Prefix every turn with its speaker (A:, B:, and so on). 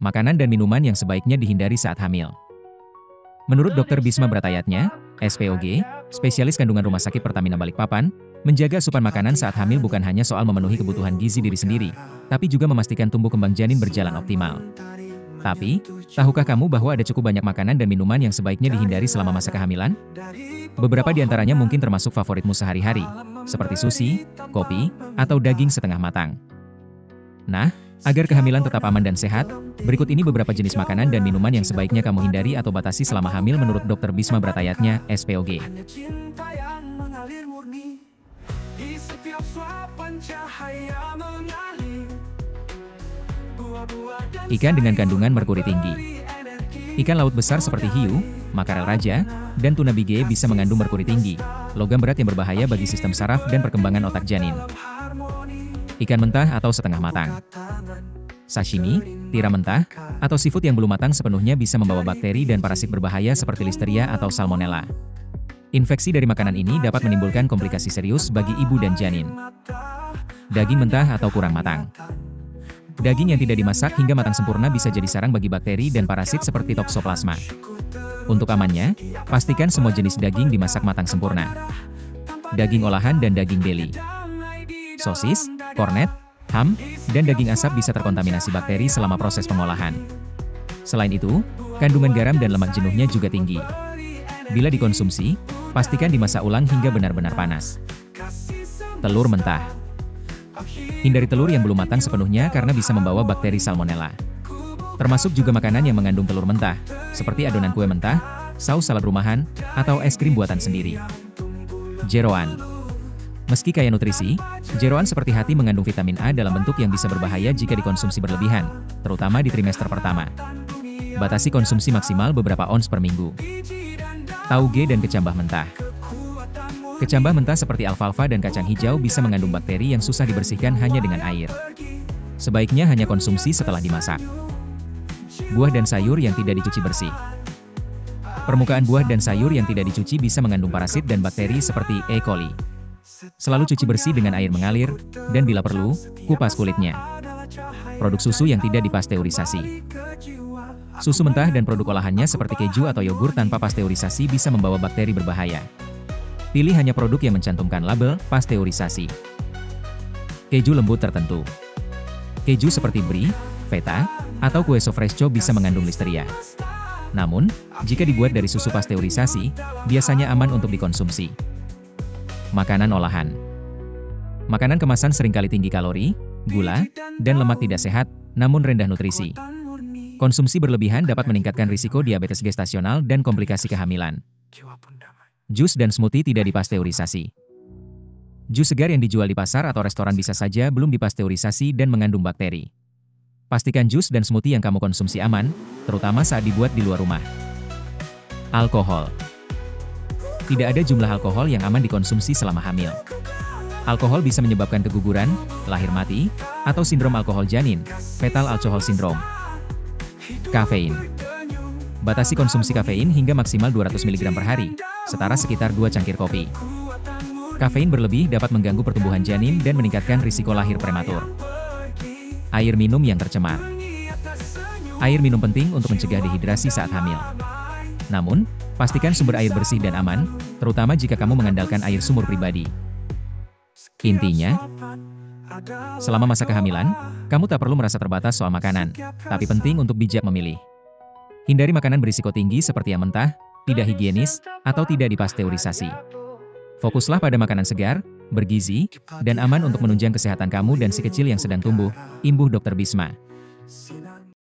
A: Makanan dan minuman yang sebaiknya dihindari saat hamil. Menurut Dr. Bisma Bratayatnya, SPOG, spesialis kandungan Rumah Sakit Pertamina Balikpapan, menjaga asupan makanan saat hamil bukan hanya soal memenuhi kebutuhan gizi diri sendiri, tapi juga memastikan tumbuh kembang janin berjalan optimal. Tapi, tahukah kamu bahwa ada cukup banyak makanan dan minuman yang sebaiknya dihindari selama masa kehamilan? Beberapa di antaranya mungkin termasuk favoritmu sehari-hari, seperti sushi, kopi, atau daging setengah matang. Nah, agar kehamilan tetap aman dan sehat, berikut ini beberapa jenis makanan dan minuman yang sebaiknya kamu hindari atau batasi selama hamil menurut Dr. Bisma Bratayatnya, SPOG. Ikan dengan kandungan merkuri tinggi. Ikan laut besar seperti hiu, makarel raja, dan tuna bige bisa mengandung merkuri tinggi, logam berat yang berbahaya bagi sistem saraf dan perkembangan otak janin. Ikan mentah atau setengah matang. Sashimi, tiram mentah, atau seafood yang belum matang sepenuhnya bisa membawa bakteri dan parasit berbahaya seperti listeria atau salmonella. Infeksi dari makanan ini dapat menimbulkan komplikasi serius bagi ibu dan janin. Daging mentah atau kurang matang. Daging yang tidak dimasak hingga matang sempurna bisa jadi sarang bagi bakteri dan parasit seperti toxoplasma. Untuk amannya, pastikan semua jenis daging dimasak matang sempurna. Daging olahan dan daging deli. Sosis, kornet, ham, dan daging asap bisa terkontaminasi bakteri selama proses pengolahan. Selain itu, kandungan garam dan lemak jenuhnya juga tinggi. Bila dikonsumsi, pastikan dimasak ulang hingga benar-benar panas. Telur mentah. Hindari telur yang belum matang sepenuhnya karena bisa membawa bakteri salmonella. Termasuk juga makanan yang mengandung telur mentah, seperti adonan kue mentah, saus salad rumahan, atau es krim buatan sendiri. Jeroan. Meski kaya nutrisi, jeroan seperti hati mengandung vitamin A dalam bentuk yang bisa berbahaya jika dikonsumsi berlebihan, terutama di trimester pertama. Batasi konsumsi maksimal beberapa ons per minggu. Tauge dan kecambah mentah. Kecambah mentah seperti alfalfa dan kacang hijau bisa mengandung bakteri yang susah dibersihkan hanya dengan air. Sebaiknya hanya konsumsi setelah dimasak. Buah dan sayur yang tidak dicuci bersih. Permukaan buah dan sayur yang tidak dicuci bisa mengandung parasit dan bakteri seperti E. coli. Selalu cuci bersih dengan air mengalir, dan bila perlu, kupas kulitnya. Produk susu yang tidak dipasteurisasi. Susu mentah dan produk olahannya seperti keju atau yogurt tanpa pasteurisasi bisa membawa bakteri berbahaya. Pilih hanya produk yang mencantumkan label pasteurisasi. Keju lembut tertentu. Keju seperti brie, feta, atau kue sofresco bisa mengandung listeria. Namun, jika dibuat dari susu pasteurisasi, biasanya aman untuk dikonsumsi. Makanan olahan. Makanan kemasan seringkali tinggi kalori, gula, dan lemak tidak sehat, namun rendah nutrisi. Konsumsi berlebihan dapat meningkatkan risiko diabetes gestasional dan komplikasi kehamilan. Jus dan smoothie tidak dipasteurisasi. Jus segar yang dijual di pasar atau restoran bisa saja belum dipasteurisasi dan mengandung bakteri. Pastikan jus dan smoothie yang kamu konsumsi aman, terutama saat dibuat di luar rumah. Alkohol. Tidak ada jumlah alkohol yang aman dikonsumsi selama hamil. Alkohol bisa menyebabkan keguguran, lahir mati, atau sindrom alkohol janin, fetal alcohol syndrome. Kafein. Batasi konsumsi kafein hingga maksimal 200 mg per hari, setara sekitar 2 cangkir kopi. Kafein berlebih dapat mengganggu pertumbuhan janin dan meningkatkan risiko lahir prematur. Air minum yang tercemar. Air minum penting untuk mencegah dehidrasi saat hamil. Namun, pastikan sumber air bersih dan aman, terutama jika kamu mengandalkan air sumur pribadi. Intinya, selama masa kehamilan, kamu tak perlu merasa terbatas soal makanan, tapi penting untuk bijak memilih. Hindari makanan berisiko tinggi seperti yang mentah, tidak higienis, atau tidak dipasteurisasi. Fokuslah pada makanan segar, bergizi, dan aman untuk menunjang kesehatan kamu dan si kecil yang sedang tumbuh, imbuh Dr. Bisma.